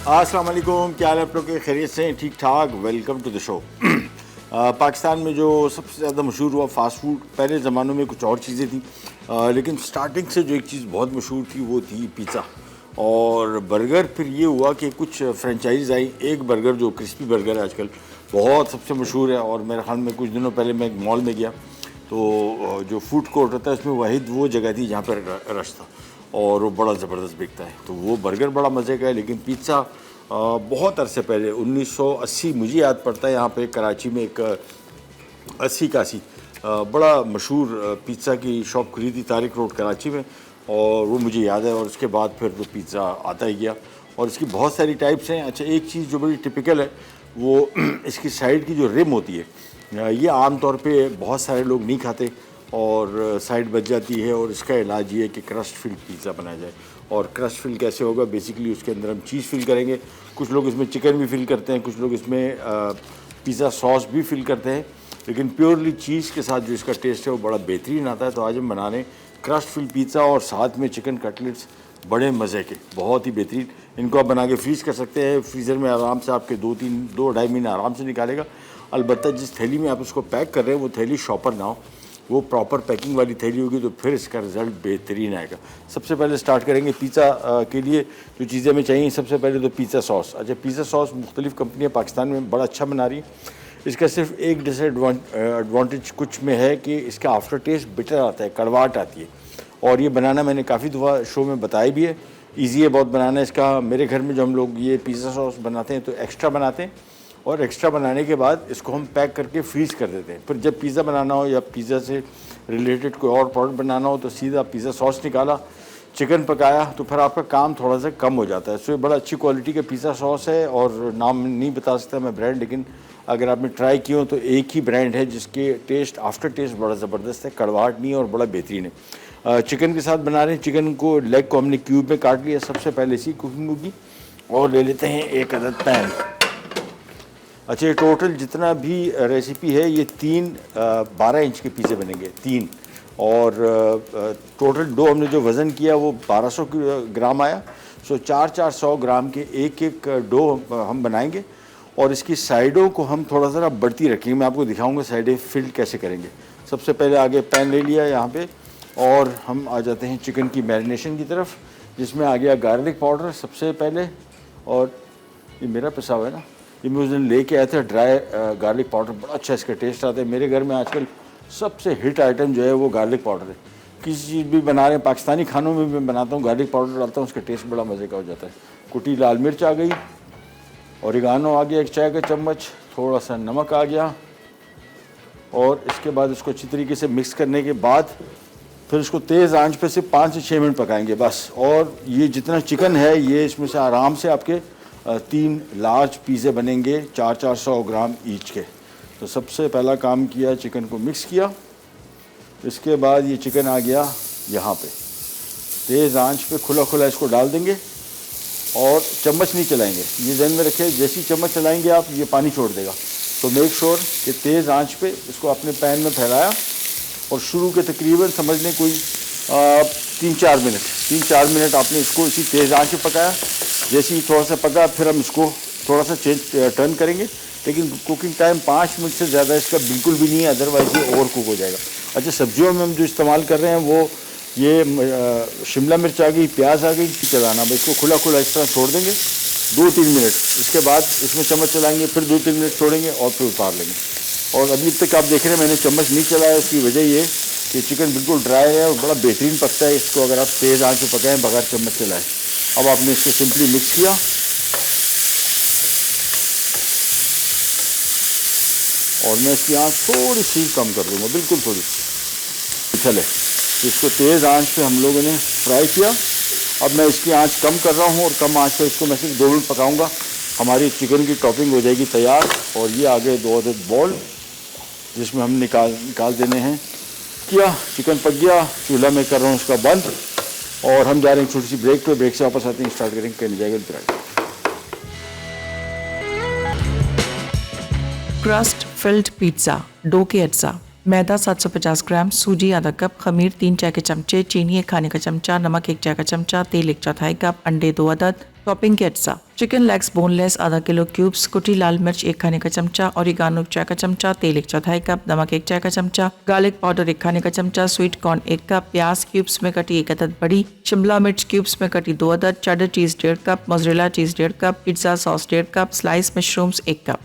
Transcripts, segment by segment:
अस्सलाम वालेकुम, क्या हाल है आप लोग के? खैरियत से हैं? ठीक ठाक। Welcome to the show. Pakistan में जो सबसे ज़्यादा मशहूर हुआ फास्ट फूड, पहले ज़मानों में कुछ और चीज़ें थी, लेकिन स्टार्टिंग से जो एक चीज़ बहुत मशहूर थी वो थी पिज़्ज़ा और बर्गर। फिर ये हुआ कि कुछ फ्रेंचाइज आई। एक बर्गर जो क्रिस्पी बर्गर है आजकल बहुत सबसे मशहूर है, और मेरे ख्याल में कुछ दिनों पहले मैं एक मॉल में गया तो जो फूड कोर्ट होता है उसमें वाहिद वो जगह थी जहाँ पर रश था और वो बड़ा ज़बरदस्त बिकता है। तो वो बर्गर बड़ा मज़े का है। लेकिन पिज़्ज़ा बहुत अरसे पहले 1980 मुझे याद पड़ता है, यहाँ पे कराची में एक 80 बड़ा मशहूर पिज़्ज़ा की शॉप खुली थी तारिक रोड कराची में, और वो मुझे याद है। और उसके बाद फिर तो पिज़्ज़ा आता ही गया और इसकी बहुत सारी टाइप्स हैं। अच्छा, एक चीज़ जो बड़ी टिपिकल है वो इसकी साइड की जो रिम होती है, ये आम तौर पे बहुत सारे लोग नहीं खाते और साइड बच जाती है, और इसका इलाज ये है कि क्रस्ट फिल पिज़्ज़ा बनाया जाए। और क्रस्ट फिल कैसे होगा? बेसिकली उसके अंदर हम चीज़ फिल करेंगे, कुछ लोग इसमें चिकन भी फिल करते हैं, कुछ लोग इसमें पिज़्ज़ा सॉस भी फिल करते हैं, लेकिन प्योरली चीज़ के साथ जो इसका टेस्ट है वो बड़ा बेहतरीन आता है। तो आज हम बना रहे हैं क्रस्ट फिल पिज़्ज़ा और साथ में चिकन कटलेट्स, बड़े मज़े के, बहुत ही बेहतरीन। इनको आप बना के फ्रीज़ कर सकते हैं, फ्रीज़र में आराम से आपके 2-2.5 महीने आराम से निकालेगा। अलबत्ता जिस थैली में आप उसको पैक कर रहे हैं वो थैली शॉपर ना हो, वो प्रॉपर पैकिंग वाली थैली होगी, तो फिर इसका रिज़ल्ट बेहतरीन आएगा। सबसे पहले स्टार्ट करेंगे पिज़्ज़ा के लिए जो चीज़ें हमें चाहिए। सबसे पहले तो पिज़्ज़ा सॉस। अच्छा, पिज़्ज़ा सॉस मुख्तलिफ़ कंपनियाँ पाकिस्तान में बड़ा अच्छा बना रही है। इसका सिर्फ एक डिसएडवांटेज कुछ में है कि इसका आफ्टर टेस्ट बिटर आता है, कड़वाहट आती है। और ये बनाना मैंने काफ़ी दफ़ा शो में बताया भी है, ईजी है बहुत बनाना इसका। मेरे घर में जो हम लोग ये पिज़्ज़ा सॉस बनाते हैं तो एक्स्ट्रा बनाते हैं, और एक्स्ट्रा बनाने के बाद इसको हम पैक करके फ्रीज़ कर देते हैं। फिर जब पिज़्ज़ा बनाना हो या पिज़्ज़ा से रिलेटेड कोई और प्रोडक्ट बनाना हो तो सीधा पिज़्ज़ा सॉस निकाला, चिकन पकाया, तो फिर आपका काम थोड़ा सा कम हो जाता है। सो ये बड़ा अच्छी क्वालिटी का पिज़्ज़ा सॉस है, और नाम नहीं बता सकता मैं ब्रांड, लेकिन अगर आपने ट्राई किए हो तो एक ही ब्रांड है जिसके टेस्ट आफ्टर टेस्ट बड़ा ज़बरदस्त है, कड़वाहट नहीं है और बड़ा बेहतरीन है। चिकन के साथ बना रहे हैं। चिकन को लेग को हमने क्यूब में काट लिया सबसे पहले इसी कुकिंग होगी, और ले लेते हैं एक अदद पैन। अच्छा, ये टोटल जितना भी रेसिपी है ये 12 इंच के पीसे बनेंगे, 3। और टोटल डो हमने जो वज़न किया वो 1200 ग्राम आया। सो 400 ग्राम के एक एक डो हम बनाएंगे, और इसकी साइडों को हम थोड़ा सा बढ़ती रखेंगे। मैं आपको दिखाऊंगा साइडें फिल कैसे करेंगे। सबसे पहले आगे पैन ले लिया यहाँ पे, और हम आ जाते हैं चिकन की मैरिनेशन की तरफ, जिसमें आ गया गार्लिक पाउडर सबसे पहले। और ये मेरा पिसा हुआ है ना, ये मैं उस दिन लेके आया था ड्राई गार्लिक पाउडर, बड़ा अच्छा इसका टेस्ट आता है। मेरे घर में आजकल सबसे हिट आइटम जो है वो गार्लिक पाउडर है। किसी चीज़ भी बना रहे हैं, पाकिस्तानी खानों में भी मैं बनाता हूँ, गार्लिक पाउडर डालता हूँ, उसका टेस्ट बड़ा मज़े का हो जाता है। कुटी लाल मिर्च आ गई, ओरिगानो आ गया 1 चाय का चम्मच, थोड़ा सा नमक आ गया, और इसके बाद इसको अच्छी तरीके से मिक्स करने के बाद फिर इसको तेज़ आंच पे से 5 से 6 मिनट पकाएंगे बस। और ये जितना चिकन है ये इसमें से आराम से आपके 3 लार्ज पिज़्ज़े बनेंगे, 400 ग्राम ईच के। तो सबसे पहला काम किया, चिकन को मिक्स किया। इसके बाद ये चिकन आ गया यहाँ पे, तेज़ आंच पे खुला खुला इसको डाल देंगे, और चम्मच नहीं चलाएंगे। ये ध्यान में रखें, जैसी चम्मच चलाएंगे आप ये पानी छोड़ देगा। तो मेक श्योर कि तेज़ आंच पे इसको अपने पैन में फैलाया, और शुरू के तकरीबन समझ लें कोई 3-4 मिनट आपने इसको इसी तेज़ आंच पे पकाया। जैसे ही थोड़ा सा पका फिर हम इसको थोड़ा सा टर्न करेंगे, लेकिन कुकिंग टाइम 5 मिनट से ज़्यादा इसका बिल्कुल भी नहीं है, अदरवाइज़ ये ओवर कुक हो जाएगा। अच्छा, सब्जियों में हम जो इस्तेमाल कर रहे हैं वो ये शिमला मिर्च आ गई, प्याज आ गई, चलाना भाई इसको खुला खुला इस तरह छोड़ देंगे 2-3 मिनट। इसके बाद इसमें चम्मच चलाएंगे, फिर 2-3 मिनट छोड़ेंगे और फिर उतार लेंगे। और अभी तक आप देख रहे हैं मैंने चम्मच नहीं चलाया, उसकी वजह ये कि चिकन बिल्कुल ड्राई है और बड़ा बेहतरीन पकता है इसको अगर आप तेज़ आंच पे पकाएं बगैर चम्मच चलाएं। अब आपने इसको सिंपली मिक्स किया, और मैं इसकी आंच थोड़ी सी कम कर दूँगा, बिल्कुल थोड़ी सी। चले, इसको तेज़ आंच पे हम लोगों ने फ्राई किया। अब मैं इसकी आंच कम कर रहा हूँ, और कम आंच पे इसको मैं सिर्फ 2 मिनट पकाऊंगा। हमारी चिकन की टॉपिंग हो जाएगी तैयार। और ये आगे 2 अदद बॉल जिसमें हम निकाल देने हैं। किया, चिकन पक गया, चूल्हा में कर रहा हूँ उसका बंद, और हम जा रहे हैं छोटी सी ब्रेक पे। ब्रेक से वापस आते हैं, स्टार्ट करेंगे करने जाएगा। क्रस्ट फिल्ड पिज्ज़ा, डो के अज्जा, मैदा 750 ग्राम, सूजी आधा कप, खमीर 3 चाय के चमचे, चीनी 1 खाने का चमचा, नमक 1 चाय का चमचा, तेल 1/4 कप, अंडे 2 अदद, टॉपिंग के अज्जा, चिकन लेग्स बोनलेस आधा किलो क्यूब्स, कुटी लाल मिर्च 1 खाने का चमचा, ओरिगानो 1 चाय का चमचा, तेल 1/4 कप, नमक 1 चाय का चमचा, गार्लिक पाउडर 1 खाने का चमचा, स्वीट कॉर्न 1 कप, प्याज क्यूब्स में कटी 1 अदद बड़ी, शिमला मिर्च क्यूब्स में कटी 2 अदद, चेडर चीज 1.5 कप, मोज़रेला चीज 1.5 cup, pizza sauce 1.5 cup, slice mushrooms 1 cup.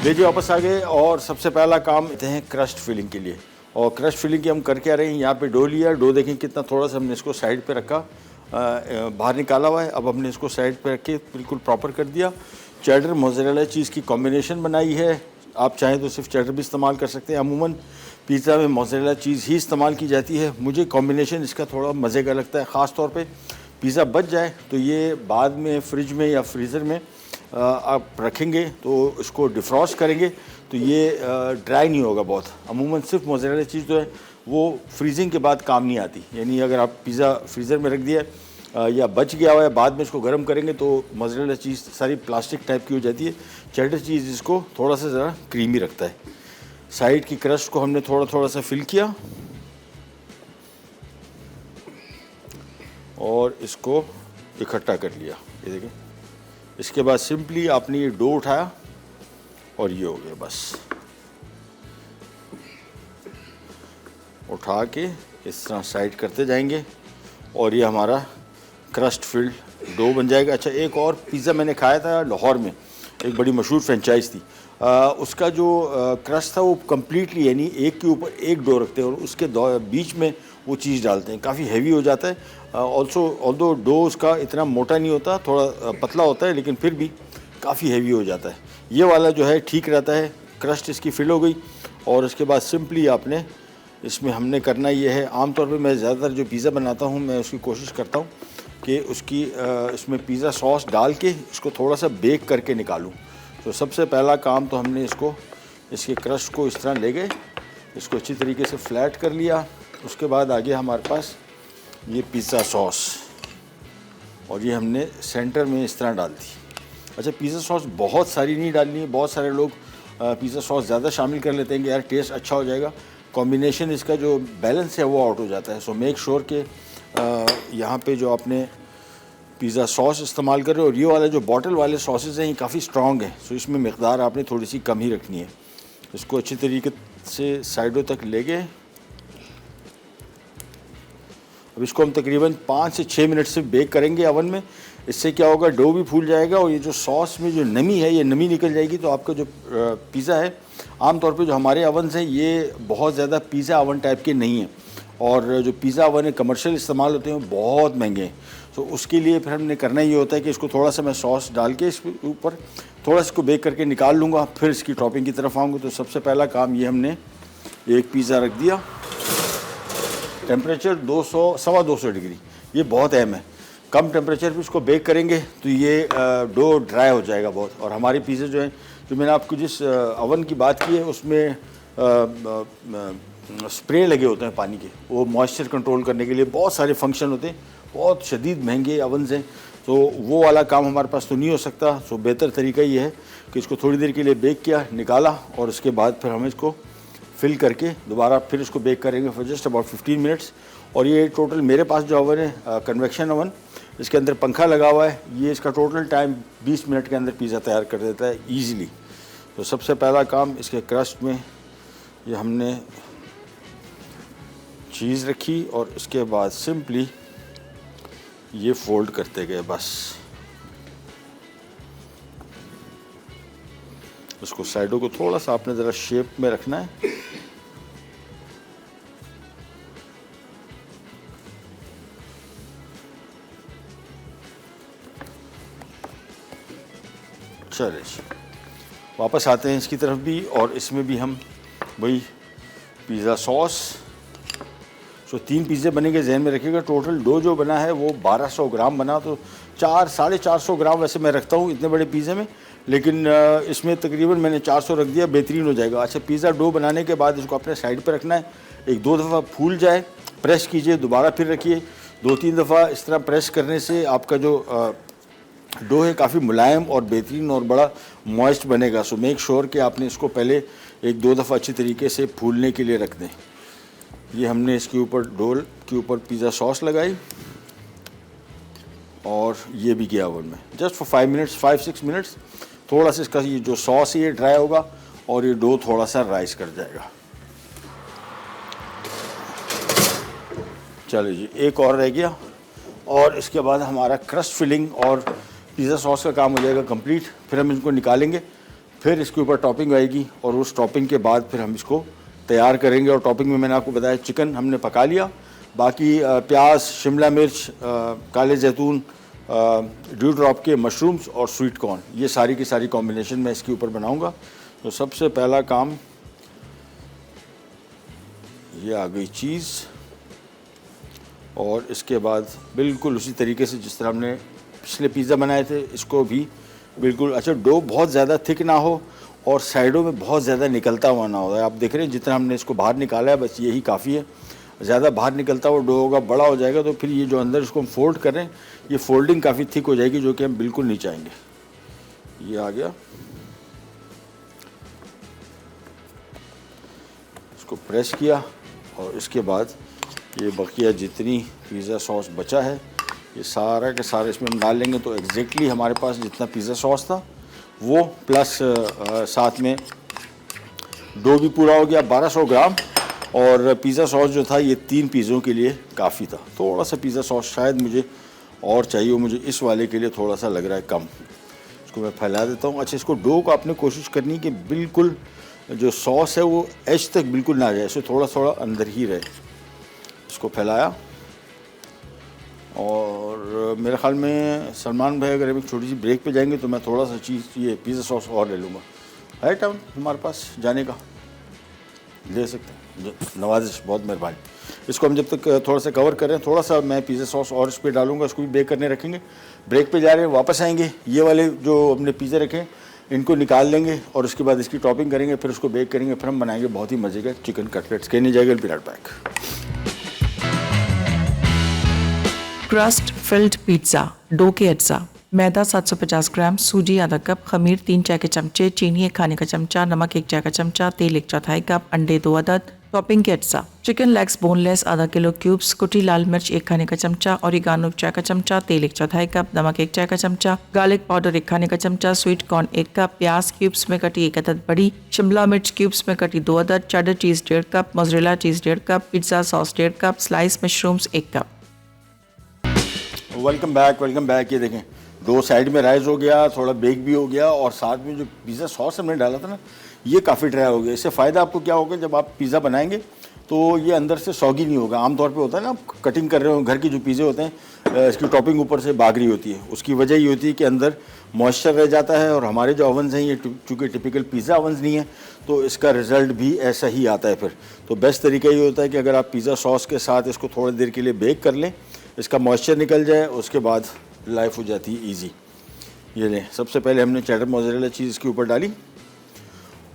लीजिए वापस आ गए और सबसे पहला काम लेते हैं क्रस्ट फिलिंग के लिए। और क्रस्ट फिलिंग की हम करके आ रहे हैं। यहाँ पे डो लिया, डो देखें कितना थोड़ा सा हमने इसको साइड पे रखा, बाहर निकाला हुआ है। अब हमने इसको साइड पे रख के बिल्कुल प्रॉपर कर दिया। चेडर मोज़रेला चीज़ की कॉम्बिनेशन बनाई है। आप चाहें तो सिर्फ चेडर भी इस्तेमाल कर सकते हैं। अमूमन पिज़्ज़ा में मोज़रेला चीज़ ही इस्तेमाल की जाती है। मुझे कॉम्बिनेशन इसका थोड़ा मज़े का लगता है। ख़ास तौर पे पिज़्ज़ा बच जाए तो ये बाद में फ्रिज में या फ्रीज़र में आप रखेंगे तो इसको डिफ्रॉस्ट करेंगे तो ये ड्राई नहीं होगा बहुत। अमूमन सिर्फ मोज़रेला चीज़ जो है वो फ्रीजिंग के बाद काम नहीं आती। यानी अगर आप पिज़्ज़ा फ्रीज़र में रख दिया या बच गया हुआ है, बाद में इसको गर्म करेंगे तो मोज़रेला चीज़ सारी प्लास्टिक टाइप की हो जाती है। चेडर चीज़ इसको थोड़ा सा ज़रा क्रीमी रखता है। साइड की क्रस्ट को हमने थोड़ा थोड़ा सा फिल किया और इसको इकट्ठा कर लिया। ये देखें, इसके बाद सिंपली आपने ये डो उठाया और ये हो गया। बस उठा के इस तरह साइड करते जाएंगे और ये हमारा क्रस्ट फिल्ड डो बन जाएगा। अच्छा, एक और पिज़्ज़ा मैंने खाया था लाहौर में, एक बड़ी मशहूर फ्रेंचाइज थी। उसका जो क्रस्ट था वो कम्प्लीटली यानी एक के ऊपर एक डो रखते हैं और उसके बीच में वो चीज़ डालते हैं। काफ़ी हैवी हो जाता है। ऑल्दो डो उसका इतना मोटा नहीं होता, थोड़ा पतला होता है, लेकिन फिर भी काफ़ी हैवी हो जाता है। ये वाला जो है ठीक रहता है। क्रस्ट इसकी फिल हो गई और उसके बाद सिंपली आपने इसमें हमने करना ये है। आमतौर पे मैं ज़्यादातर जो पिज़्ज़ा बनाता हूँ मैं उसकी कोशिश करता हूँ कि उसकी इसमें पिज़्ज़ा सॉस डाल के इसको थोड़ा सा बेक करके निकालूँ। तो सबसे पहला काम तो हमने इसके क्रस्ट को इस तरह ले गए, इसको अच्छी तरीके से फ्लैट कर लिया। उसके बाद आगे हमारे पास ये पिज़्ज़ा सॉस और ये हमने सेंटर में इस तरह डाल दी। अच्छा, पिज़्ज़ा सॉस बहुत सारी नहीं डालनी है। बहुत सारे लोग पिज़्ज़ा सॉस ज़्यादा शामिल कर लेते हैं कि यार टेस्ट अच्छा हो जाएगा, कॉम्बिनेशन इसका जो बैलेंस है वो आउट हो जाता है। सो मेक श्योर कि यहाँ पे जो आपने पिज़्ज़ा सॉस इस्तेमाल कर रहे हो और ये वाला जो बॉटल वाले सॉसेज हैं ये काफ़ी स्ट्रॉन्ग है। सो इसमें मकदार आपने थोड़ी सी कम ही रखनी है। इसको अच्छी तरीके से साइडों तक ले गए। अब इसको हम तकरीबन 5 से 6 मिनट से बेक करेंगे अवन में। इससे क्या होगा, डो भी फूल जाएगा और ये जो सॉस में जो नमी है ये नमी निकल जाएगी। तो आपका जो पिज़्ज़ा है, आमतौर पे जो हमारे अवन हैं ये बहुत ज़्यादा पिज़्ज़ा अवन टाइप के नहीं हैं और जो पिज़्ज़ा अवन है कमर्शियल इस्तेमाल होते हैं बहुत महंगे हैं। तो उसके लिए फिर हमने करना ये होता है कि इसको थोड़ा सा मैं सॉस डाल के इसके ऊपर थोड़ा सा इसको बेक करके निकाल लूँगा, फिर इसकी टॉपिंग की तरफ आऊँगा। तो सबसे पहला काम ये हमने एक पिज़्ज़ा रख दिया। टेम्परेचर 200 सवा 200 डिग्री, ये बहुत अहम है। कम टेम्परेचर पे इसको बेक करेंगे तो ये डो ड्राई हो जाएगा बहुत। और हमारे पिज़्ज़ा जो हैं, जो मैंने आपको जिस अवन की बात की है उसमें स्प्रे लगे होते हैं पानी के, वो मॉइस्चर कंट्रोल करने के लिए बहुत सारे फंक्शन होते हैं। बहुत शदीद महंगे अवन्स हैं, तो वो वाला काम हमारे पास तो नहीं हो सकता। सो बेहतर तरीका ये है कि इसको थोड़ी देर के लिए बेक किया, निकाला और उसके बाद फिर हम इसको फिल करके दोबारा फिर इसको बेक करेंगे फॉर जस्ट अबाउट 15 मिनट्स। और ये टोटल मेरे पास जो ओवन है कन्वेक्शन ओवन, इसके अंदर पंखा लगा हुआ है, ये इसका टोटल टाइम 20 मिनट के अंदर पिज़्ज़ा तैयार कर देता है ईज़िली। तो सबसे पहला काम, इसके क्रस्ट में ये हमने चीज़ रखी और इसके बाद सिंपली ये फोल्ड करते गए। बस इसको साइडों को थोड़ा सा आपने ज़रा शेप में रखना है। चलिए वापस आते हैं इसकी तरफ भी, और इसमें भी हम वही पिज़्ज़ा सॉस। सो 3 पिज़्ज़े बनेंगे, जहन में रखिएगा। टोटल डो जो बना है वो 1200 ग्राम बना, तो 400-450 ग्राम वैसे मैं रखता हूँ इतने बड़े पिज़्ज़े में, लेकिन इसमें तकरीबन मैंने 400 रख दिया, बेहतरीन हो जाएगा। अच्छा, पिज़्ज़ा डो बनाने के बाद इसको अपने साइड पर रखना है। 1-2 दफ़ा फूल जाए प्रेस कीजिए, दोबारा फिर रखिए। 2-3 दफ़ा इस तरह प्रेस करने से आपका जो डो है काफ़ी मुलायम और बेहतरीन और बड़ा मॉइस्ट बनेगा। सो मेक श्योर कि आपने इसको पहले 1-2 दफ़ा अच्छी तरीके से फूलने के लिए रख दें। ये हमने इसके ऊपर डो के ऊपर पिज़्ज़ा सॉस लगाई और ये भी गया ओवन में जस्ट फॉर 5 मिनट्स, 5-6 मिनट्स। थोड़ा सा इसका ये जो सॉस है ये ड्राई होगा और ये डो थोड़ा सा राइस कर जाएगा। चलो जी, एक और रह गया और इसके बाद हमारा क्रस्ट फिलिंग और पिज़्ज़ा सॉस का काम हो जाएगा कंप्लीट। फिर हम इनको निकालेंगे, फिर इसके ऊपर टॉपिंग आएगी और उस टॉपिंग के बाद फिर हम इसको तैयार करेंगे। और टॉपिंग में मैंने आपको बताया चिकन हमने पका लिया, बाकी प्याज, शिमला मिर्च, काले जैतून, ड्यू ड्रॉप के मशरूम्स और स्वीट कॉर्न, ये सारी की सारी कॉम्बिनेशन मैं इसके ऊपर बनाऊंगा। तो सबसे पहला काम, ये आ गई चीज़ और इसके बाद बिल्कुल उसी तरीके से जिस तरह हमने पिछले पिज़्ज़ा बनाए थे इसको भी बिल्कुल। अच्छा, डो बहुत ज़्यादा थिक ना हो और साइडों में बहुत ज़्यादा निकलता हुआ ना हो। आप देख रहे हैं जितना हमने इसको बाहर निकाला है बस यही काफ़ी है। ज़्यादा बाहर निकलता हुआ डो होगा, बड़ा हो जाएगा तो फिर ये जो अंदर इसको हम फोल्ड कर रहे हैं ये फोल्डिंग काफ़ी थिक हो जाएगी, जो कि हम बिल्कुल नहीं चाहेंगे। ये आ गया, इसको प्रेस किया और इसके बाद ये बकिया जितनी पिज़्ज़ा सॉस बचा है ये सारा के सारा इसमें हम डाल लेंगे। तो एग्जैक्टली हमारे पास जितना पिज़्ज़ा सॉस था वो प्लस साथ में डो भी पूरा हो गया 1200 ग्राम, और पिज़्ज़ा सॉस जो था ये 3 पिज़्ज़ों के लिए काफ़ी था। थोड़ा सा पिज़्ज़ा सॉस शायद मुझे और चाहिए, मुझे इस वाले के लिए थोड़ा सा लग रहा है कम। इसको मैं फैला देता हूँ। अच्छा, इसको डो को आपने कोशिश करनी कि बिल्कुल जो सॉस है वो एज तक बिल्कुल ना जाए, इसे थोड़ा थोड़ा अंदर ही रहे। इसको फैलाया और मेरे ख्याल में सलमान भाई अगर एक छोटी सी ब्रेक पे जाएंगे तो मैं थोड़ा सा चीज़ ये पिज़्ज़ा सॉस और ले लूँगा। है टाइम हमारे पास जाने का, ले सकते हैं, नवाजिश, बहुत मेहरबानी। इसको हम जब तक थोड़ा सा कवर करें, थोड़ा सा मैं पिज़्ज़ा सॉस और इस पर डालूंगा, इसको भी बेक करने रखेंगे। ब्रेक पे जा रहे हैं, वापस आएंगे, ये वाले जो हमने पिज़्ज़ा रखे हैं इनको निकाल लेंगे और उसके बाद इसकी टॉपिंग करेंगे, फिर उसको बेक करेंगे, फिर हम बनाएंगे बहुत ही मजे का चिकन कटलेट्स। कहने जाएगा विराट पैक। क्रस्ट फिल्ड पिज्ज़ा, डो के अज्जा, मैदा 750 ग्राम, सूजी आधा कप, खमीर 3 चाय के चमचे, चीनी 1 खाने का चमचा, नमक 1 चाय का चमचा, तेल 1 चौथाई कप, अंडे 2 अदद। टॉपिंग के अज्जा, चिकन लेग्स बोनलेस आधा किलो क्यूब्स, कुटी लाल मिर्च 1 खाने का चमचा, ओरिगानो 1 चाय का चमचा, तेल 1 चौथाई कप, नमक 1 चाय का चमचा, गार्लिक पाउडर 1 खाने का चमचा, स्वीट कॉर्न 1 कप, प्याज क्यूब्स में कटी 1 अदद बड़ी, शिमला मिर्च क्यूब्स में कटी 2 अदद, cheddar cheese 1.5 cup, mozzarella cheese 1.5 cup, pizza sauce 1.5 cup, slice mushrooms 1 cup. Welcome back, welcome back. ये देखें, दो साइड में राइस हो गया, थोड़ा बेक भी हो गया और साथ में जो पिज़्ज़ा सॉस हमने डाला था ना ये काफ़ी ड्राई हो गया। इससे फ़ायदा आपको क्या होगा, जब आप पिज़्ज़ा बनाएंगे तो ये अंदर से सॉगी नहीं होगा। आमतौर पे होता है ना, आप कटिंग कर रहे हो, घर की जो पिज़्ज़े होते हैं इसकी टॉपिंग ऊपर से बागरी होती है, उसकी वजह ये होती है कि अंदर मॉइस्चर रह जाता है। और हमारे जो ओवन्स हैं ये चूँकि टिपिकल पिज़्ज़ा ओवन्स नहीं है तो इसका रिज़ल्ट भी ऐसा ही आता है। फिर तो बेस्ट तरीका ये होता है कि अगर आप पिज़्ज़ा सॉस के साथ इसको थोड़ी देर के लिए बेक कर लें, इसका मॉइस्चर निकल जाए, उसके बाद लाइफ हो जाती है ईजी। ये लें, सबसे पहले हमने चेडर मोज़रेला चीज़ इसके ऊपर डाली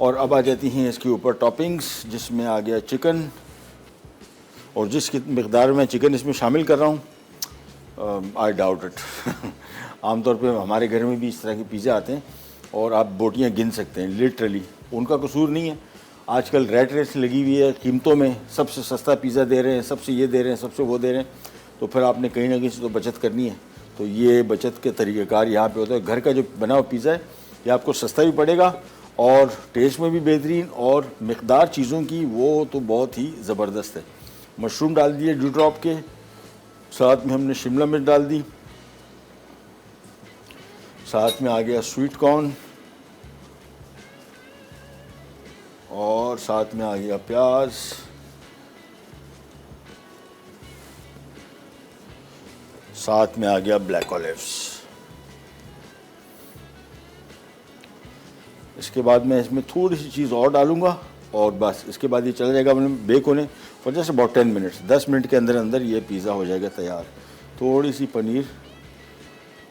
और अब आ जाती हैं इसके ऊपर टॉपिंग्स, जिसमें आ गया चिकन। और जिस मिक़दार में चिकन इसमें शामिल कर रहा हूँ, आई डाउट इट आमतौर पे हमारे घर में भी इस तरह के पिज़्ज़ा आते हैं और आप बोटियाँ गिन सकते हैं, लिटरली उनका कसूर नहीं है। आजकल रेट रेस लगी हुई है कीमतों में, सबसे सस्ता पिज़्ज़ा दे रहे हैं, सबसे ये दे रहे हैं, सबसे वो दे रहे हैं, तो फिर आपने कहीं ना कहीं से तो बचत करनी है। तो ये बचत के तरीक़ेकार यहाँ पे होता है। घर का जो बना हुआ पिज़्ज़ा है ये आपको सस्ता भी पड़ेगा और टेस्ट में भी बेहतरीन, और मिक़दार चीज़ों की वो तो बहुत ही ज़बरदस्त है। मशरूम डाल दिए ड्यू ड्रॉप के, साथ में हमने शिमला मिर्च डाल दी, साथ में आ गया स्वीट कॉर्न और साथ में आ गया प्याज, साथ में आ गया ब्लैक ऑलिव्स। इसके बाद मैं इसमें थोड़ी सी चीज़ और डालूंगा और बस इसके बाद ये चला जाएगा मतलब बेक होने for just about 10 minutes. 10 minute के अंदर अंदर ये पिज़्ज़ा हो जाएगा तैयार। थोड़ी सी पनीर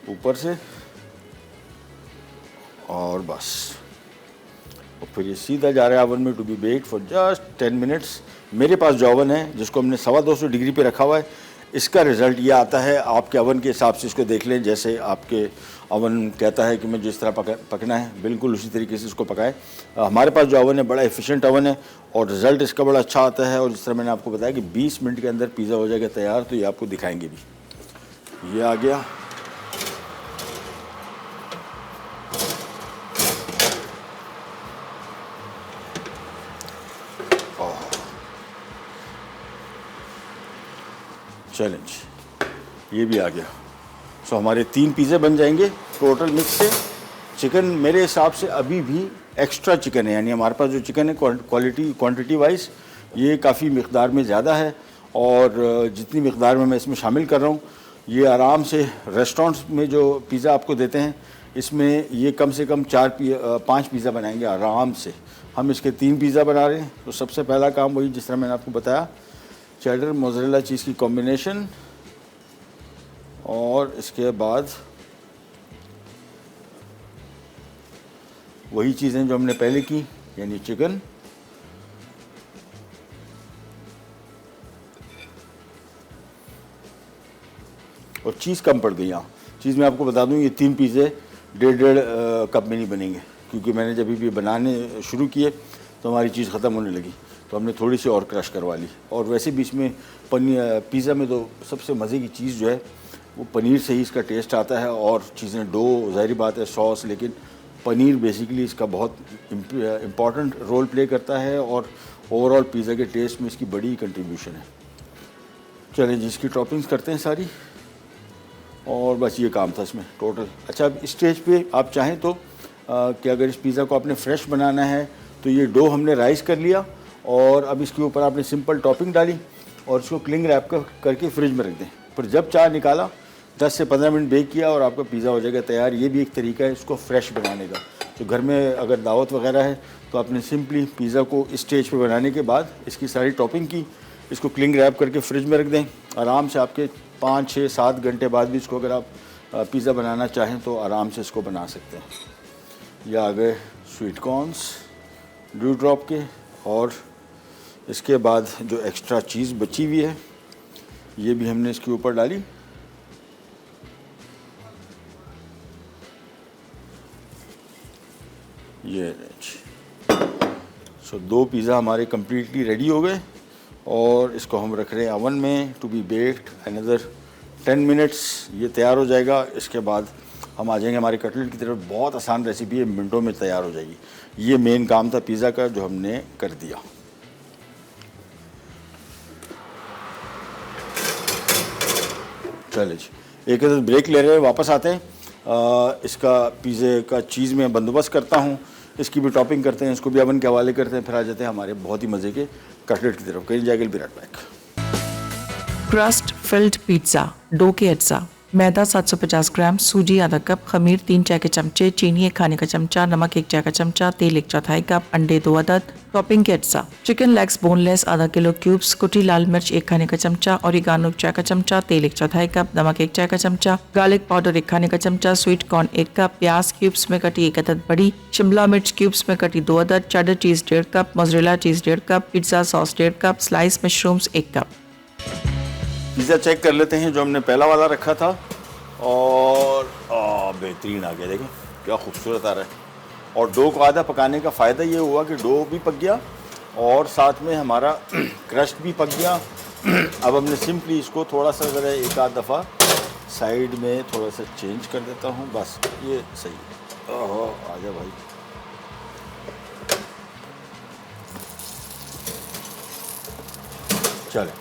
ऊपर से और बस, और फिर ये सीधा जा रहा है ओवन में to be baked for just 10 minutes. मेरे पास जो ओवन है जिसको हमने 250 डिग्री पे रखा हुआ है, इसका रिज़ल्ट ये आता है। आपके ओवन के हिसाब से इसको देख लें, जैसे आपके ओवन कहता है कि मैं जिस तरह पकना है बिल्कुल उसी तरीके से इसको पकाएं। हमारे पास जो ओवन है बड़ा एफिशिएंट ओवन है और रिज़ल्ट इसका बड़ा अच्छा आता है। और जिस तरह मैंने आपको बताया कि 20 मिनट के अंदर पिज़्ज़ा हो जाएगा तैयार, तो ये आपको दिखाएंगे भी। ये आ गया चैलेंज ये भी आ गया। सो हमारे 3 पिज़्ज़े बन जाएंगे टोटल मिक्स से। चिकन मेरे हिसाब से अभी भी एक्स्ट्रा चिकन है, यानी हमारे पास जो चिकन है क्वांटिटी वाइज ये काफ़ी मिक़दार में ज़्यादा है, और जितनी मिक़दार में मैं इसमें शामिल कर रहा हूँ ये आराम से रेस्टोरेंट्स में जो पिज़्ज़ा आपको देते हैं इसमें ये कम से कम 5 पिज़्ज़ा बनाएंगे आराम से। हम इसके 3 पिज़्ज़ा बना रहे हैं। तो सबसे पहला काम वही जिस तरह मैंने आपको बताया, चेडर मोज़रेला चीज़ की कॉम्बिनेशन, और इसके बाद वही चीज़ें जो हमने पहले की, यानी चिकन, और चीज़ कम पड़ गई यहाँ। चीज़ मैं आपको बता दूँ ये 3 पिज़्ज़े 1.5 कप में नहीं बनेंगे, क्योंकि मैंने जब भी बनाने शुरू किए तो हमारी चीज़ ख़त्म होने लगी, तो हमने थोड़ी सी और क्रश करवा ली। और वैसे भी इसमें पिज़्ज़ा में तो सबसे मज़े की चीज़ जो है वो पनीर से ही इसका टेस्ट आता है, और चीज़ें डो ज़ाहिर बात है सॉस, लेकिन पनीर बेसिकली इसका बहुत इम्पॉर्टेंट रोल प्ले करता है, और ओवरऑल पिज़्ज़ा के टेस्ट में इसकी बड़ी कंट्रीब्यूशन है। चलें जी, इसकी टॉपिंग्स करते हैं सारी, और बस ये काम था इसमें टोटल। अच्छा, अब इस स्टेज पे आप चाहें तो कि अगर इस पिज़्ज़ा को आपने फ्रेश बनाना है तो ये डो हमने राइस कर लिया, और अब इसके ऊपर आपने सिंपल टॉपिंग डाली और इसको क्लिंग रैप करके फ्रिज में रख दें। पर जब चाह निकाला 10 से 15 मिनट बेक किया और आपका पिज़्ज़ा हो जाएगा तैयार। ये भी एक तरीका है इसको फ्रेश बनाने का। तो घर में अगर दावत वगैरह है तो आपने सिंपली पिज़्ज़ा को इस स्टेज पे बनाने के बाद इसकी सारी टॉपिंग की, इसको क्लिंग रैप करके फ्रिज में रख दें। आराम से आपके 5, 6, 7 घंटे बाद भी इसको अगर आप पिज़्ज़ा बनाना चाहें तो आराम से इसको बना सकते हैं। ये आ गए स्वीट कॉर्न्स ड्यू ड्रॉप के, और इसके बाद जो एक्स्ट्रा चीज़ बची हुई है ये भी हमने इसके ऊपर डाली। ये सो 2 पिज़्ज़ा हमारे कम्प्लीटली रेडी हो गए, और इसको हम रख रहे हैं अवन में to be baked another 10 minutes. ये तैयार हो जाएगा। इसके बाद हम आ जाएंगे हमारे कटलेट की तरफ। बहुत आसान रेसिपी है, मिनटों में तैयार हो जाएगी। ये मेन काम था पिज़्ज़ा का जो हमने कर दिया। चलिए जी, एक ब्रेक ले रहे हैं, वापस आते हैं। इसका पिज़्ज़े का चीज़ में बंदोबस्त करता हूँ, इसकी भी टॉपिंग करते हैं, इसको भी अवन के हवाले करते हैं, फिर आ जाते हैं हमारे बहुत ही मज़े के कटलेट की तरफ। कहीं जाएगा भी right back. Crust filled pizza, dough के अज्जा, मैदा 750 ग्राम, सूजी आधा कप, खमीर 3 चाय के चमचे, चीनी 1 खाने का चमचा, नमक 1 चाय का चमचा, तेल 1/4 कप, अंडे 2 अदद, टॉपिंग के अज्जा, चिकन लेग्स बोनलेस आधा किलो क्यूब्स, कुटी लाल मिर्च 1 खाने का चमचा, ओरिगानो 1 चाय का चमचा, तेल 1/4 कप, नमक 1 चाय का चमचा, गार्लिक पाउडर 1 खाने का चमचा, स्वीट कॉर्न 1 कप, प्याज क्यूब्स में कटी 1 अदद बड़ी, शिमला मिर्च क्यूब्स में कटी 2 अदद, cheddar cheese 1.5 cup, mozzarella cheese 1.5 cup, pizza sauce 1.5 cup, slice mushrooms 1 cup. Pizza check कर लेते हैं जो हमने पहला वाला रखा था, और बेहतरीन आ गया। देखें क्या खूबसूरत आ रहा है। और डो को आधा पकाने का फ़ायदा ये हुआ कि डो भी पक गया और साथ में हमारा क्रस्ट भी पक गया। अब हमने सिंपली इसको थोड़ा सा ज़रा एक आध दफ़ा साइड में थोड़ा सा चेंज कर देता हूँ, बस ये सही है। ओहो आ जा भाई। चले,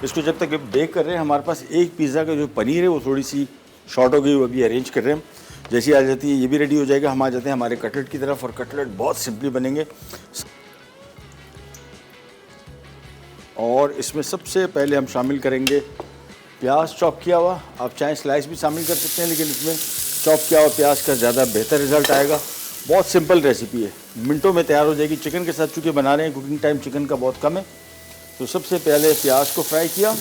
इसको जब तक बेक कर रहे हैं, हमारे पास एक पिज़्ज़ा का जो पनीर है वो थोड़ी सी शॉर्ट हो गई, वो अभी अरेंज कर रहे हैं। जैसी आ जाती है ये भी रेडी हो जाएगा। हम आ जाते हैं हमारे कटलेट की तरफ, और कटलेट बहुत सिंपली बनेंगे। और इसमें सबसे पहले हम शामिल करेंगे प्याज चॉप किया हुआ। आप चाहें स्लाइस भी शामिल कर सकते हैं, लेकिन इसमें चॉप किया हुआ प्याज का ज़्यादा बेहतर रिजल्ट आएगा। बहुत सिंपल रेसिपी है, मिनटों में तैयार हो जाएगी। चिकन के साथ चूँकि बना रहे हैं, कुकिंग टाइम चिकन का बहुत कम है। तो सबसे पहले प्याज को फ्राई किया,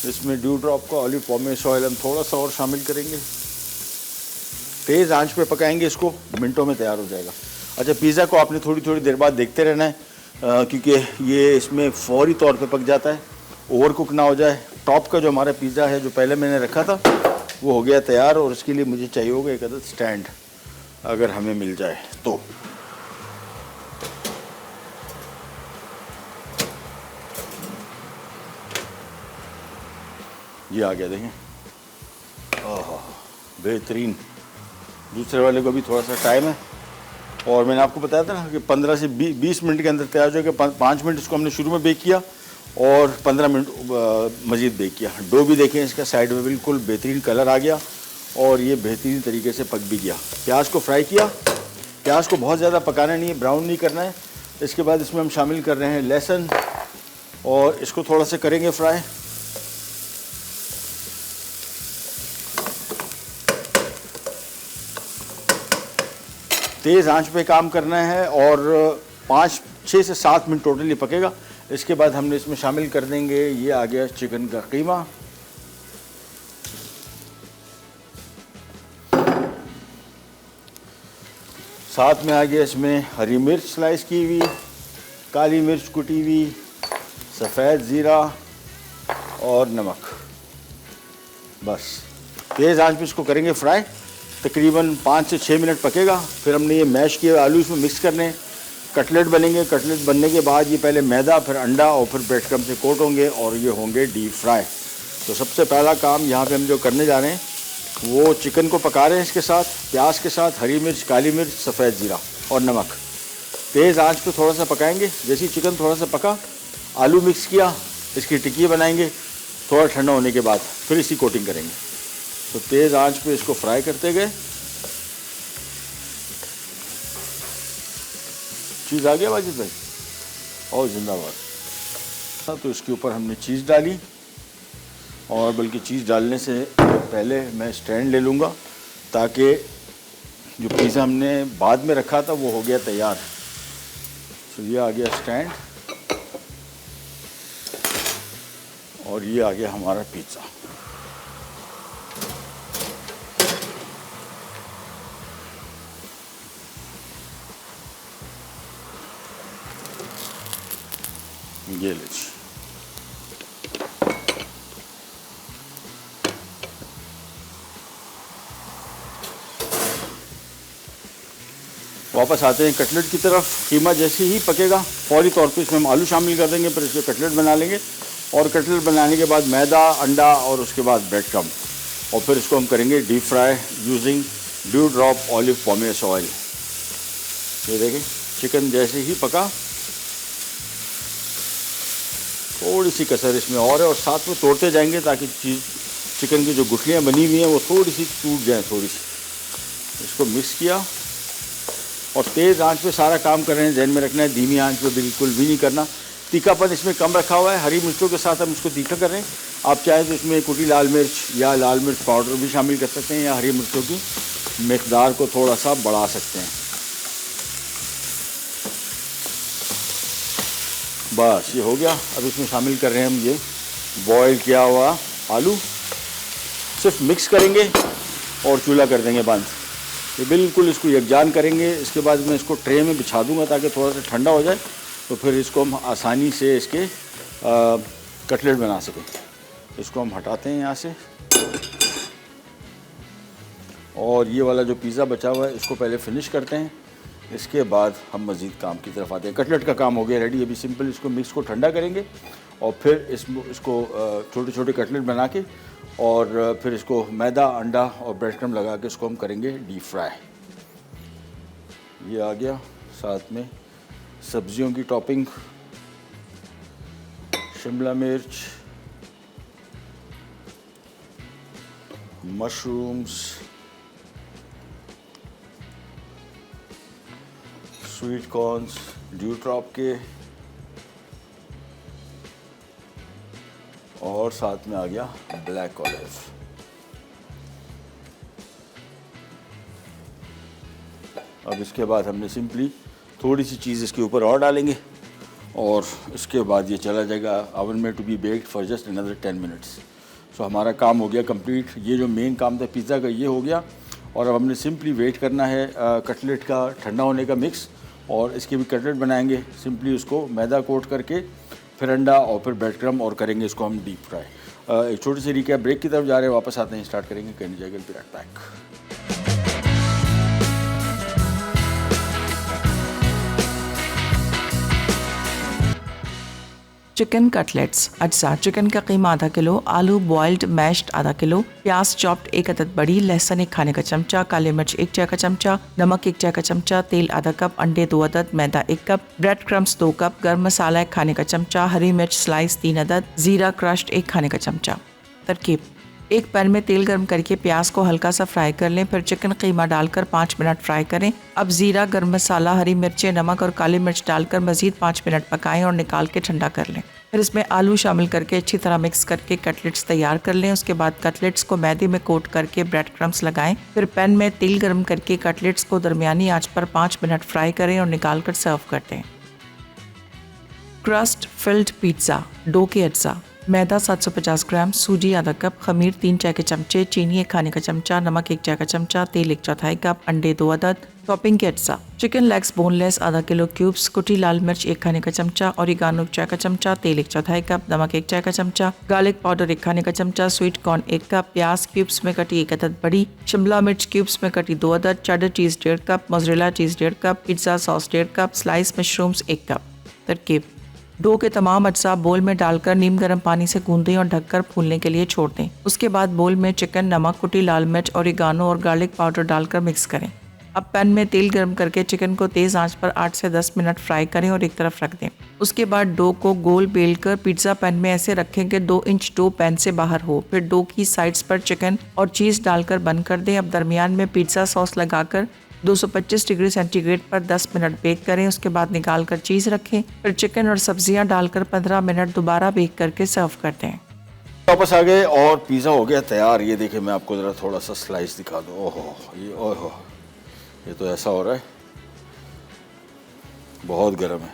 इसमें ड्यू ड्रॉप का ऑलिव पॉमेस ऑयल हम थोड़ा सा और शामिल करेंगे। तेज़ आंच पे पकाएंगे इसको, मिनटों में तैयार हो जाएगा। अच्छा, पिज़्ज़ा को आपने थोड़ी थोड़ी देर बाद देखते रहना है, क्योंकि ये इसमें फौरी तौर पे पक जाता है, ओवर कुक ना हो जाए। टॉप का जो हमारा पिज़्ज़ा है जो पहले मैंने रखा था वो हो गया तैयार, और उसके लिए मुझे चाहिए होगा एक अदद स्टैंड, अगर हमें मिल जाए तो। ये आ गया, देखें। ओह बेहतरीन। दूसरे वाले को भी थोड़ा सा टाइम है, और मैंने आपको बताया था ना कि 15 से 20 मिनट के अंदर तैयार हो जाएगा। 5 मिनट इसको हमने शुरू में बेक किया, और 15 मिनट मज़ीद बेक किया। डो भी देखें इसका साइड में बिल्कुल बेहतरीन कलर आ गया और ये बेहतरीन तरीके से पक भी गया। प्याज को फ्राई किया। प्याज को बहुत ज़्यादा पकाना नहीं है, ब्राउन नहीं करना है। इसके बाद इसमें हम शामिल कर रहे हैं लहसुन और इसको थोड़ा सा करेंगे फ्राई। तेज़ आंच पे काम करना है और 6 से 7 मिनट टोटली पकेगा। इसके बाद हमने इसमें शामिल कर देंगे, ये आ गया चिकन का कीमा। साथ में आ गया इसमें हरी मिर्च स्लाइस की हुई, काली मिर्च कुटी हुई, सफ़ेद ज़ीरा और नमक। बस तेज़ आंच पे इसको करेंगे फ्राई। तकरीबन 5 से 6 मिनट पकेगा। फिर हमने ये मैश किए आलू इसमें मिक्स करने, कटलेट बनेंगे। कटलेट बनने के बाद ये पहले मैदा, फिर अंडा और फिर ब्रेड क्रम्ब से कोट होंगे और ये होंगे डीप फ्राई। तो सबसे पहला काम यहाँ पे हम जो करने जा रहे हैं वो चिकन को पका रहे हैं इसके साथ, प्याज के साथ, हरी मिर्च, काली मिर्च, सफ़ेद ज़ीरा और नमक। तेज़ आंच पे थोड़ा सा पकाएंगे। जैसे ही चिकन थोड़ा सा पका, आलू मिक्स किया, इसकी टिक्की बनाएंगे। थोड़ा ठंडा होने के बाद फिर इसकी कोटिंग करेंगे। तो तेज़ आंच पे इसको फ्राई करते गए। चीज़ आ गया वाजिद भाई और जिंदाबाद। तो इसके ऊपर हमने चीज़ डाली और बल्कि चीज़ डालने से पहले मैं स्टैंड ले लूँगा ताकि जो पिज़्ज़ा हमने बाद में रखा था वो हो गया तैयार। तो ये आ गया स्टैंड और ये आ गया हमारा पिज़्ज़ा। ये लीजिए। वापस आते हैं कटलेट की तरफ। कीमा जैसे ही पकेगा फौरी तौर पे इसमें हम आलू शामिल कर देंगे, फिर इसके कटलेट बना लेंगे और कटलेट बनाने के बाद मैदा, अंडा और उसके बाद ब्रेड क्रम्ब और फिर इसको हम करेंगे deep fry using dew drop olive pomace oil. ये देखें चिकन जैसे ही पका, थोड़ी सी कसर इसमें और है और साथ में तोड़ते जाएंगे ताकि चिकन की जो गुठलियाँ बनी हुई हैं वो थोड़ी सी टूट जाएँ थोड़ी सी। इसको मिक्स किया और तेज़ आंच पे सारा काम कर रहे हैं। ध्यान में रखना है धीमी आंच पे बिल्कुल भी नहीं करना। तीखापन इसमें कम रखा हुआ है। हरी मिर्चों के साथ हम इसको तीखा कर रहे हैं। आप चाहें तो इसमें कुटी लाल मिर्च या लाल मिर्च पाउडर भी शामिल कर सकते हैं या हरी मिर्चों की मिकदार को थोड़ा सा बढ़ा सकते हैं। बस ये हो गया। अब इसमें शामिल कर रहे हैं हम ये बॉयल किया हुआ आलू। सिर्फ मिक्स करेंगे और चूल्हा कर देंगे बंद। ये बिल्कुल इसको यकजान करेंगे। इसके बाद मैं इसको ट्रे में बिछा दूंगा ताकि थोड़ा सा ठंडा हो जाए तो फिर इसको हम आसानी से इसके कटलेट बना सकें। इसको हम हटाते हैं यहाँ से और ये वाला जो पिज़्ज़ा बचा हुआ है इसको पहले फिनिश करते हैं। इसके बाद हम मज़ीद काम की तरफ आते हैं। कटलेट का काम हो गया रेडी। अभी सिंपल इसको मिक्स को ठंडा करेंगे और फिर इसको छोटे छोटे कटलेट बना के और फिर इसको मैदा, अंडा और ब्रेड क्रम्ब लगा के इसको हम करेंगे डीप फ्राई। ये आ गया। साथ में सब्जियों की टॉपिंग, शिमला मिर्च, mushrooms, sweet corns dew drop के और साथ में आ गया ब्लैक ऑलिव। अब इसके बाद हमने सिंपली थोड़ी सी चीज़ इसके ऊपर और डालेंगे और इसके बाद ये चला जाएगा ओवन में to be baked for just another 10 minutes. So हमारा काम हो गया कंप्लीट। ये जो मेन काम था पिज़्ज़ा का ये हो गया और अब हमने सिंपली वेट करना है कटलेट का ठंडा होने का मिक्स और इसके भी कटलेट बनाएंगे। सिंपली उसको मैदा कोट करके फिर अंडा और फिर ब्रेड क्रम्ब और करेंगे इसको हम डीप फ्राई। एक छोटी सी रिकैप ब्रेक की तरफ जा रहे हैं, वापस आते हैं, स्टार्ट करेंगे कहने जाएगा be right back. Chicken cutlets अज्जा चिकन का कीमा आधा किलो, आलू बॉइल्ड मैश्ड आधा किलो, प्याज चॉप्ड एक अदद बड़ी, लहसुन एक खाने का चमचा, काली मिर्च एक चाय का चमचा, नमक एक चाय का चमचा, तेल आधा कप, अंडे 2 अदद, मैदा 1 कप, ब्रेड क्रम्स 2 कप, गर्म मसाला 1 खाने का चमचा, हरी मिर्च स्लाइस 3 अदद, जीरा क्रश्ड 1 खाने का चमचा। तरकीब: एक पैन में तेल गर्म करके प्याज को हल्का सा फ्राई कर लें, फिर चिकन कीमा डालकर 5 मिनट फ्राई करें। अब जीरा, गरम मसाला, हरी मिर्चें, नमक और काली मिर्च डालकर मजीद 5 मिनट पकाएं और निकाल के ठंडा कर लें। फिर इसमें आलू शामिल करके अच्छी तरह मिक्स करके कटलेट्स तैयार कर लें। उसके बाद कटलेट्स को मैदे में कोट करके ब्रेड क्रम्स लगाएं। फिर पैन में तेल गर्म करके कटलेट्स को दरमियानी आंच पर 5 मिनट फ्राई करें और निकाल कर सर्व कर दें। क्रस्ट फिल्ड पिज्ज़ा डो के अज्जा: मैदा 750 ग्राम, सूजी आधा कप, खमीर 3 चाय के चमचे, चीनी 1 खाने का चमचा, नमक 1 चाय का चमचा, तेल 1/4 कप, अंडे 2 अदद। टॉपिंग के अज्जा: चिकन लेग्स बोनलेस आधा किलो क्यूब्स, कुटी लाल मिर्च 1 खाने का चमचा, ओरिगानो 1 चाय का चमचा, तेल 1/4 कप, नमक 1 चाय का चमचा, गार्लिक पाउडर 1 खाने का चमचा, स्वीट कॉर्न 1 कप, प्याज क्यूब्स में कटी 1 अदद बड़ी, शिमला मिर्च क्यूब्स में कटी 2 अदद, cheddar cheese 1.5 cup, mozzarella cheese 1.5 cup, pizza sauce 1.5 cup, slice mushrooms 1 cup. तरकीब: डो के तमाम अज्जा बोल में डालकर नीम गर्म पानी से गूंदें और ढककर फूलने के लिए छोड़ दें। उसके बाद बोल में चिकन, नमक, कुटी लाल मिर्च, ओरिगानो और गार्लिक पाउडर डालकर मिक्स करें। अब पैन में तेल गर्म करके चिकन को तेज़ आंच पर 8 से 10 मिनट फ्राई करें और एक तरफ रख दें। उसके बाद डो को गोल बेल कर पिज्ज़ा पैन में ऐसे रखें कि 2 इंच डो पैन से बाहर हो। फिर डो की साइड्स पर चिकन और चीज़ डालकर बंद कर दें। अब दरमियान में पिज्ज़ा सॉस लगाकर 225 डिग्री सेंटीग्रेड पर 10 मिनट बेक करें। उसके बाद निकाल कर चीज़ रखें। फिर चिकन और सब्जियां डालकर 15 मिनट दोबारा बेक करके सर्व कर दें। वापस आ गए और पिज़्ज़ा हो गया तैयार। ये देखिए, मैं आपको ज़रा थोड़ा सा स्लाइस दिखा दूँ। ओहो, ये तो ऐसा हो रहा है, बहुत गर्म है,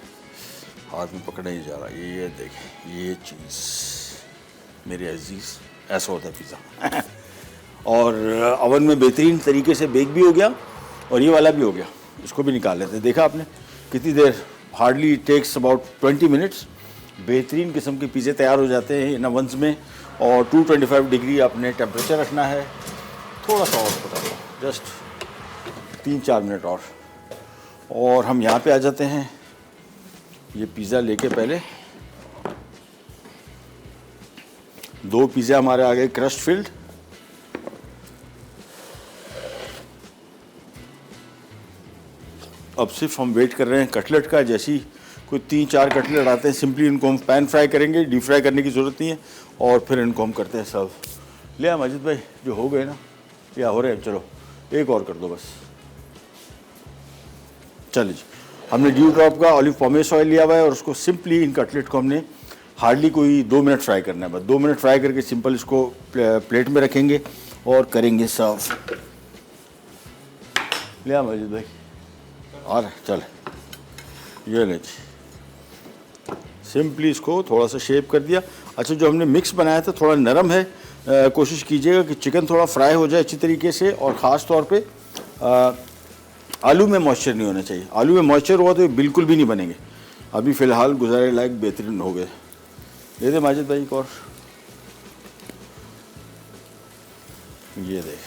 हाथ में पकड़ा नहीं जा रहा। ये देखिए, ये चीज़ मेरे अजीज़, ऐसा होता है पिज़्ज़ा। और अवन में बेहतरीन तरीके से बेक भी हो गया और ये वाला भी हो गया। इसको भी निकाल लेते हैं। देखा आपने कितनी देर, हार्डली टेक्स अबाउट 20 मिनट्स। बेहतरीन किस्म के पिज़्ज़े तैयार हो जाते हैं इन अवन्स में। और 225 डिग्री आपने टेम्परेचर रखना है। थोड़ा सा और पका लो, जस्ट 3-4 मिनट और हम यहाँ पे आ जाते हैं। ये पिज़्ज़ा लेके पहले 2 पिज़्ज़ा हमारे आ गए क्रस्ट फिल्ड। अब सिर्फ हम वेट कर रहे हैं कटलेट का। जैसे ही कोई 3-4 कटलेट आते हैं, सिंपली इनको हम पैन फ्राई करेंगे, डीप फ्राई करने की ज़रूरत नहीं है। और फिर इनको हम करते हैं सर्व। लिया मजिद भाई, जो हो गए ना, या हो रहे हैं, चलो एक और कर दो बस। चलिए जी, हमने ड्यू ड्रॉप का ऑलिव पॉमेस ऑयल लिया हुआ है और उसको सिंपली इन कटलेट को हमने हार्डली कोई 2 मिनट फ्राई करना है। बस 2 मिनट फ्राई करके सिंपल इसको प्लेट में रखेंगे और करेंगे सर्व। लिया मजिद भाई, और चल ये ले जी, सिंपली इसको थोड़ा सा शेप कर दिया। अच्छा, जो हमने मिक्स बनाया था थोड़ा नरम है। कोशिश कीजिएगा कि चिकन थोड़ा फ्राई हो जाए अच्छी तरीके से। और ख़ास तौर पे आलू में मॉइस्चर नहीं होना चाहिए। आलू में मॉइस्चर हुआ तो ये बिल्कुल भी नहीं बनेंगे। अभी फ़िलहाल गुजारे लायक बेहतरीन हो गए। ये दे माजिद भाई एक और, ये देख,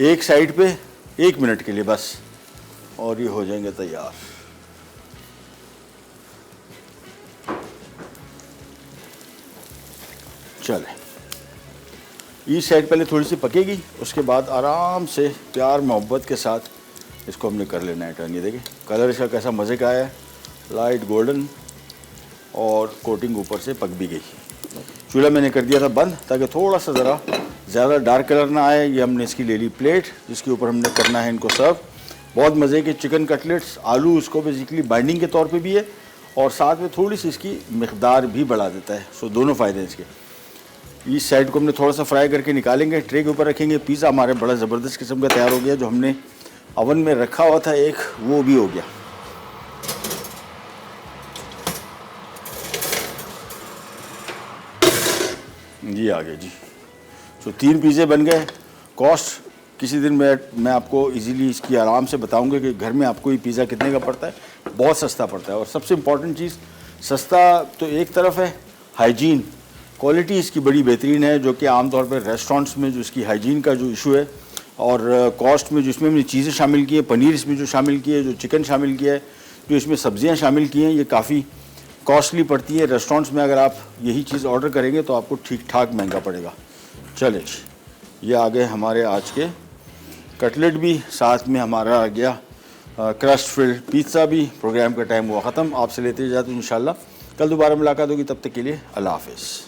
एक साइड पे 1 मिनट के लिए बस, और ये हो जाएंगे तैयार। चले, इस साइड पहले थोड़ी सी पकेगी, उसके बाद आराम से प्यार मोहब्बत के साथ इसको हमने कर लेना है टर्न। ये देखिए कलर इसका कैसा मज़े का है, लाइट गोल्डन, और कोटिंग ऊपर से पक भी गई। चूल्हा मैंने कर दिया था बंद ताकि थोड़ा सा ज़रा ज़्यादा डार्क कलर ना आए। ये हमने इसकी ले ली प्लेट, जिसके ऊपर हमने करना है इनको सर्व। बहुत मज़े के चिकन कटलेट्स, आलू उसको बेसिकली बाइंडिंग के तौर पे भी है और साथ में थोड़ी सी इसकी मिकदार भी बढ़ा देता है। सो दोनों फ़ायदे हैं इसके। इस साइड को हमने थोड़ा सा फ्राई करके निकालेंगे, ट्रे के ऊपर रखेंगे। पिज़्ज़ा हमारे बड़ा ज़बरदस्त किस्म का तैयार हो गया। जो हमने अवन में रखा हुआ था एक, वो भी हो गया। जी आ गया जी। तो 3 पिज़्ज़े बन गए। कॉस्ट किसी दिन मैं आपको इजीली इसकी आराम से बताऊंगा कि घर में आपको ये पिज़्ज़ा कितने का पड़ता है। बहुत सस्ता पड़ता है। और सबसे इम्पॉर्टेंट चीज़, सस्ता तो एक तरफ है, हाइजीन क्वालिटी इसकी बड़ी बेहतरीन है, जो कि आमतौर पर रेस्टोरेंट्स में जो इसकी हाइजीन का जो इशू है, और कॉस्ट में जो इसमें हमने चीज़ें शामिल की है, पनीर इसमें जो शामिल की है, जो चिकन शामिल किया है, जो इसमें सब्जियां शामिल की हैं, ये काफ़ी कॉस्टली पड़ती है। रेस्टोरेंट्स में अगर आप यही चीज़ ऑर्डर करेंगे तो आपको ठीक ठाक महंगा पड़ेगा। चले ये आ गए हमारे आज के कटलेट भी, साथ में हमारा आ गया क्रस्ट फिल्ड पिज़्ज़ा भी। प्रोग्राम का टाइम हुआ ख़त्म, आपसे लेते जाते इंशाल्लाह कल दोबारा मुलाकात होगी, तब तक के लिए अल्लाह हाफ़िज़।